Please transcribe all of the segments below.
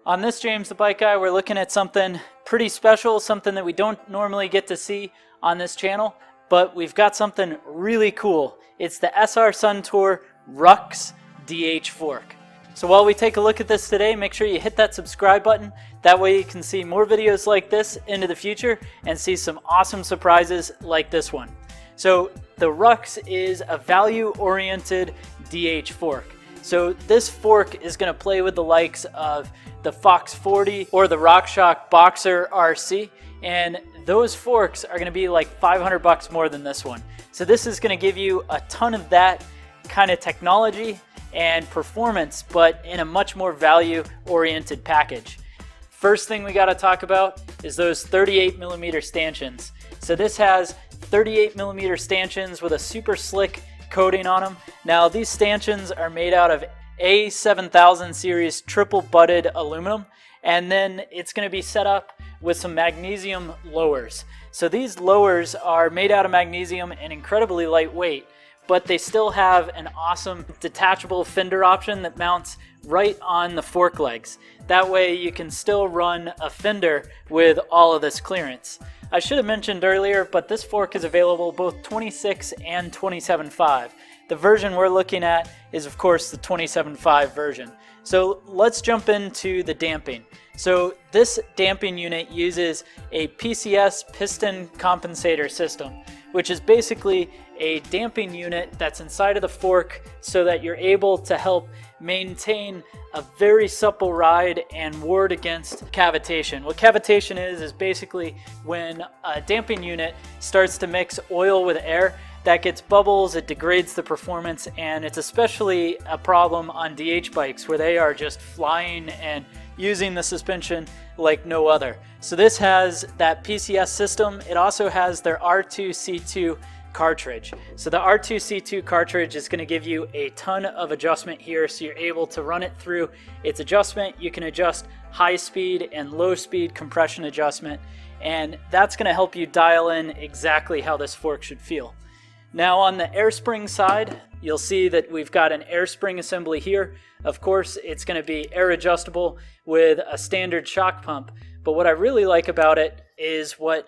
On this James the Bike Guy, we're looking at something pretty special, something that we don't normally get to see on this channel, but we've got something really cool. It's the SR Suntour RUX DH fork. So while we take a look at this today, make sure you hit that subscribe button. That way you can see more videos like this into the future and see some awesome surprises like this one. So the RUX is a value-oriented DH fork. So this fork is going to play with the likes of the Fox 40 or the RockShox Boxxer RC, and those forks are going to be like $500 more than this one. So this is going to give you a ton of that kind of technology and performance, but in a much more value-oriented package. First thing we got to talk about is those 38mm stanchions. So this has 38mm stanchions with a super slick coating on them. Now these stanchions are made out of A7000 series triple butted aluminum, and then it's going to be set up with some magnesium lowers. So these lowers are made out of magnesium and incredibly lightweight, but they still have an awesome detachable fender option that mounts right on the fork legs. That way you can still run a fender with all of this clearance. I should have mentioned earlier, but this fork is available both 26 and 27.5. The version we're looking at is of course the 27.5 version. So let's jump into the damping. So this damping unit uses a PCS piston compensator system, which is basically a damping unit that's inside of the fork so that you're able to help maintain a very supple ride and ward against cavitation. What cavitation is basically when a damping unit starts to mix oil with air, that gets bubbles, it degrades the performance, and it's especially a problem on DH bikes where they are just flying and using the suspension like no other. So this has that PCS system. It also has their R2C2 cartridge. So the R2C2 cartridge is going to give you a ton of adjustment here, so you're able to run it through its adjustment. You can adjust high speed and low speed compression adjustment, and that's going to help you dial in exactly how this fork should feel. Now on the air spring side, you'll see that we've got an air spring assembly here. Of course, it's going to be air adjustable with a standard shock pump, but what I really like about it is what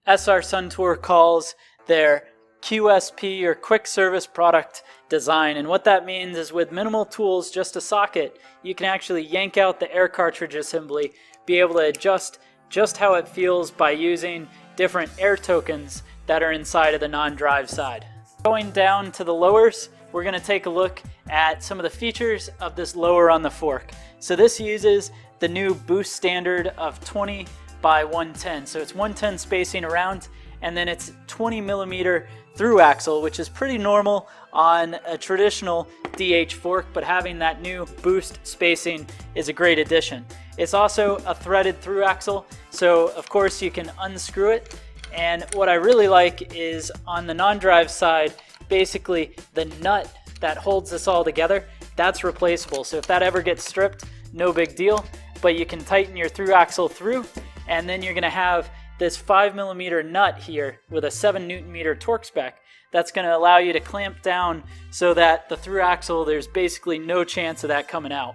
SR Suntour calls their QSP or quick service product design. And what that means is with minimal tools, just a socket, you can actually yank out the air cartridge assembly, be able to adjust just how it feels by using different air tokens that are inside of the non-drive side. Going down to the lowers, we're going to take a look at some of the features of this lower on the fork. So this uses the new Boost standard of 20 by 110. So it's 110 spacing around, and then it's 20mm through axle, which is pretty normal on a traditional DH fork, but having that new Boost spacing is a great addition. It's also a threaded through axle, so of course you can unscrew it. And what I really like is on the non-drive side, basically the nut that holds this all together, that's replaceable. So if that ever gets stripped, no big deal, but you can tighten your through axle through, and then you're going to have this 5mm nut here with a 7 Nm torque spec that's going to allow you to clamp down so that the through axle, there's basically no chance of that coming out.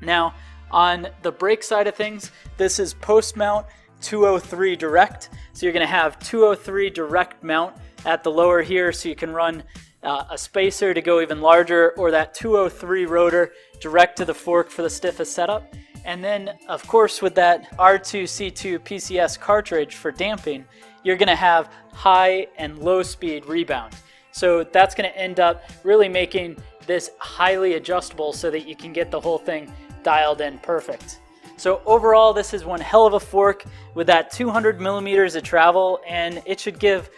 Now on the brake side of things, this is post mount 203 direct, so you're going to have 203 direct mount at the lower here, so you can run a spacer to go even larger, or that 203 rotor direct to the fork for the stiffest setup. And then of course with that R2C2 PCS cartridge for damping, you're going to have high and low speed rebound. So that's going to end up really making this highly adjustable so that you can get the whole thing dialed in perfect. So overall, this is one hell of a fork with that 200mm of travel, and it should give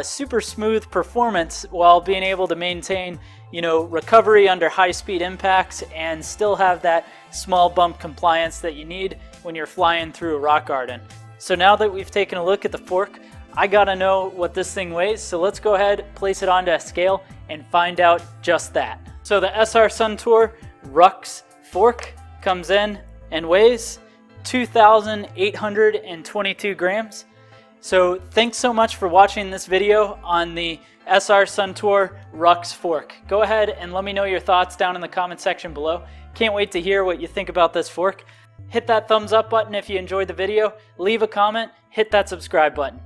super smooth performance while being able to maintain, recovery under high speed impacts and still have that small bump compliance that you need when you're flying through a rock garden. So now that we've taken a look at the fork, I gotta know what this thing weighs, so let's go ahead, place it onto a scale and find out just that. So the SR Suntour RUX fork comes in and weighs 2,822 grams. So thanks so much for watching this video on the SR Suntour RUX fork. Go ahead and let me know your thoughts down in the comment section below. Can't wait to hear what you think about this fork. Hit that thumbs up button if you enjoyed the video, leave a comment, hit that subscribe button.